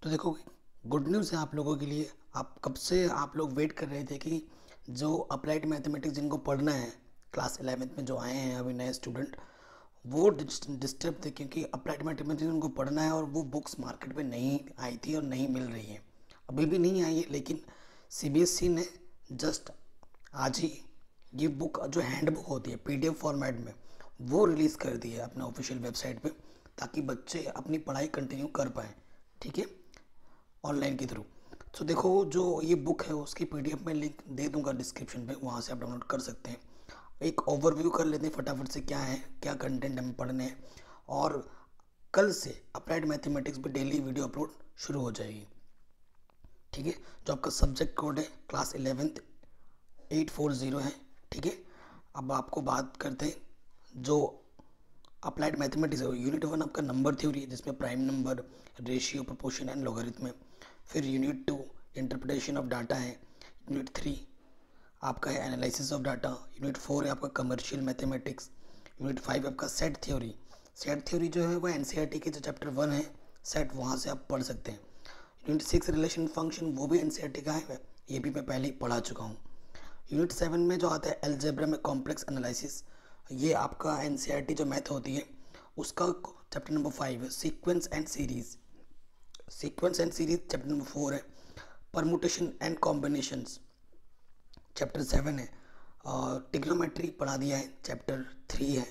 तो देखो, good news है आप लोगों के लिए। आप कब से आप लोग वेट कर रहे थे कि जो अप्लाइड मैथमेटिक्स जिनको पढ़ना है, क्लास 11th में जो आए हैं अभी नए स्टूडेंट, वो डिस्टर्ब थे क्योंकि अप्लाइड मैथमेटिक्स उनको पढ़ना है और वो बुक्स मार्केट में नहीं आई थी और नहीं मिल रही हैं। अभी भी नहीं आई है, लेकिन सीबीएसई ने जस्ट आज ही ये बुक जो हैंड बुक होती है पीडीएफ फॉर्मेट में, वो रिलीज़ कर दी है अपने ऑफिशियल वेबसाइट पे, ताकि बच्चे अपनी पढ़ाई कंटिन्यू कर पाएँ। ठीक है, ऑनलाइन के थ्रू। तो देखो, जो ये बुक है उसकी पीडीएफ में लिंक दे दूंगा डिस्क्रिप्शन पे, वहाँ से आप डाउनलोड कर सकते हैं। एक ओवरव्यू कर लेते हैं फटाफट से, क्या है, क्या कंटेंट हमें पढ़ने हैं। और कल से अप्लाइड मैथमेटिक्स पे डेली वीडियो अपलोड शुरू हो जाएगी। ठीक है, जो आपका सब्जेक्ट कोड है क्लास 11th 840 है। ठीक है, अब आपको बात करते हैं जो अप्लाइड मैथमेटिक्स है। यूनिट 1 आपका नंबर थ्योरी है, जिसमें prime number, ratio, proportion and logarithm है। फिर यूनिट 2 इंटरप्रिटेशन ऑफ डाटा है। यूनिट 3 आपका है एनालिसिस ऑफ डाटा। यूनिट 4 है आपका कमर्शियल मैथमेटिक्स। यूनिट 5 आपका सेट थ्योरी। सेट थ्योरी जो है वो एनसीईआरटी के जो चैप्टर 1 है सेट, वहाँ से आप पढ़ सकते हैं। यूनिट 6 रिलेशन फंक्शन, वो भी एनसीईआरटी का है, ये भी मैं पहले ही पढ़ा चुका हूँ। यूनिट 7 में जो आता है अलजेब्रा में कॉम्प्लेक्स एनालिसिस, ये आपका एनसीईआरटी जो मैथ होती है उसका चैप्टर नंबर 5 है। Sequence and series, sequence and series chapter number 4 है। परमुटेशन एंड कॉम्बिनेशंस चैप्टर 7 है। और टिग्नोमेट्री पढ़ा दिया है, चैप्टर 3 है।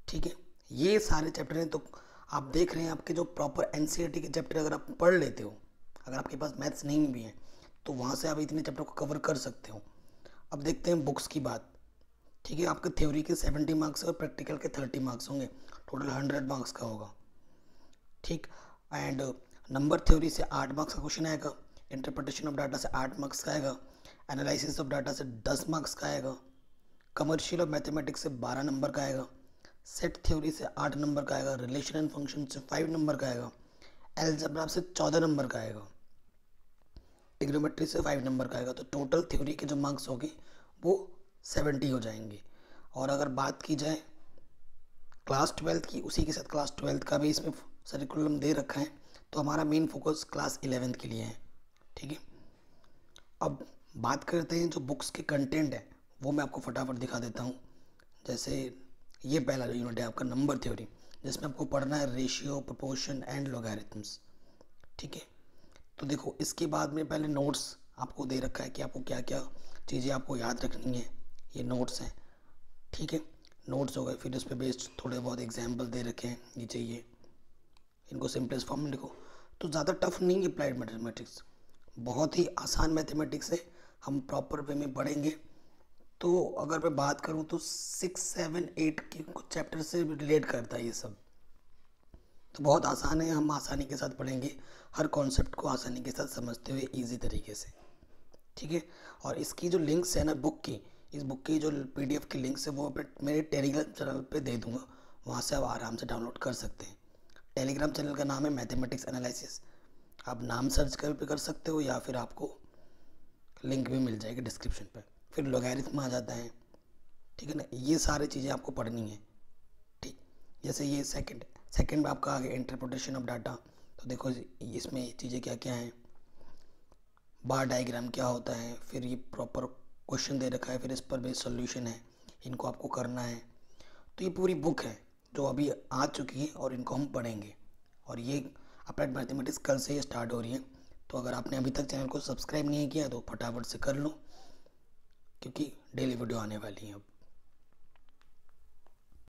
ठीक है, ये सारे चैप्टर हैं। तो आप देख रहे हैं आपके जो प्रॉपर एनसीईआरटी के चैप्टर अगर आप पढ़ लेते हो, अगर आपके पास मैथ्स नहीं भी है तो वहाँ से आप इतने चैप्टर को कवर कर सकते हो। अब देखते हैं बुक्स की बात। ठीक है, आपके थ्योरी के 70 मार्क्स और प्रैक्टिकल के 30 मार्क्स होंगे, टोटल 100 मार्क्स का होगा। ठीक, एंड नंबर थ्योरी से 8 मार्क्स का क्वेश्चन आएगा। इंटरप्रिटेशन ऑफ डाटा से 8 मार्क्स का आएगा। एनालिसिस ऑफ डाटा से 10 मार्क्स का आएगा। कमर्शियल ऑफ मैथमेटिक्स से 12 नंबर का आएगा। सेट थ्योरी से 8 नंबर का आएगा। रिलेशन एंड फंक्शन से 5 नंबर का आएगा। एलजेब्रा से 14 नंबर का आएगा। ट्रिग्नोमेट्री से 5 नंबर का आएगा। तो टोटल थ्योरी के जो मार्क्स होंगे वो 70 हो जाएंगे। और अगर बात की जाए क्लास 12th की, उसी के साथ क्लास 12th का भी इसमें सरिकुलम दे रखा है, तो हमारा मेन फोकस क्लास 11th के लिए है। ठीक है, अब बात करते हैं जो बुक्स के कंटेंट है, वो मैं आपको फटाफट दिखा देता हूँ। जैसे ये पहला जो यूनिट है आपका नंबर थ्योरी, जिसमें आपको पढ़ना है रेशियो, प्रोपोर्शन एंड लॉगरिथम्स। ठीक है, तो देखो इसके बाद में पहले नोट्स आपको दे रखा है कि आपको क्या क्या चीज़ें आपको याद रखनी है, ये नोट्स हैं। ठीक है, नोट्स हो गए, फिर उस पर बेस्ड थोड़े बहुत एग्जाम्पल दे रखे हैं नीचे, ये इनको सिंपलेस्ट फॉर्म में लिखो। तो ज़्यादा टफ नहीं है अप्लाइड मैथमेटिक्स, बहुत ही आसान मैथमेटिक्स है। हम प्रॉपर वे में पढ़ेंगे। तो अगर मैं बात करूँ तो 6, 7, 8 के कुछ चैप्टर से रिलेट करता है ये सब, तो बहुत आसान है। हम आसानी के साथ पढ़ेंगे, हर कॉन्सेप्ट को आसानी के साथ समझते हुए ईजी तरीके से। ठीक है, और इसकी जो लिंक्स है ना बुक की, इस बुक की जो पीडीएफ की लिंक्स है वो मेरे टेलीग्राम चैनल पे दे दूंगा, वहाँ से आप आराम से डाउनलोड कर सकते हैं। टेलीग्राम चैनल का नाम है मैथमेटिक्स एनालिसिस। आप नाम सर्च कर भी कर सकते हो, या फिर आपको लिंक भी मिल जाएगी डिस्क्रिप्शन पे। फिर लॉगरिथम आ जाता है। ठीक है ना, ये सारी चीज़ें आपको पढ़नी है। ठीक, जैसे ये सेकंड में आपका आ गया इंटरप्रिटेशन ऑफ डाटा। तो देखो इसमें चीज़ें क्या क्या हैं, बार डायग्राम क्या होता है, फिर ये प्रॉपर क्वेश्चन दे रखा है, फिर इस पर बेस्ड सॉल्यूशन है, इनको आपको करना है। तो ये पूरी बुक है जो अभी आ चुकी है और इनको हम पढ़ेंगे। और ये अप्लाइड मैथमेटिक्स कल से ही स्टार्ट हो रही है। तो अगर आपने अभी तक चैनल को सब्सक्राइब नहीं किया तो फटाफट से कर लो, क्योंकि डेली वीडियो आने वाली है अब।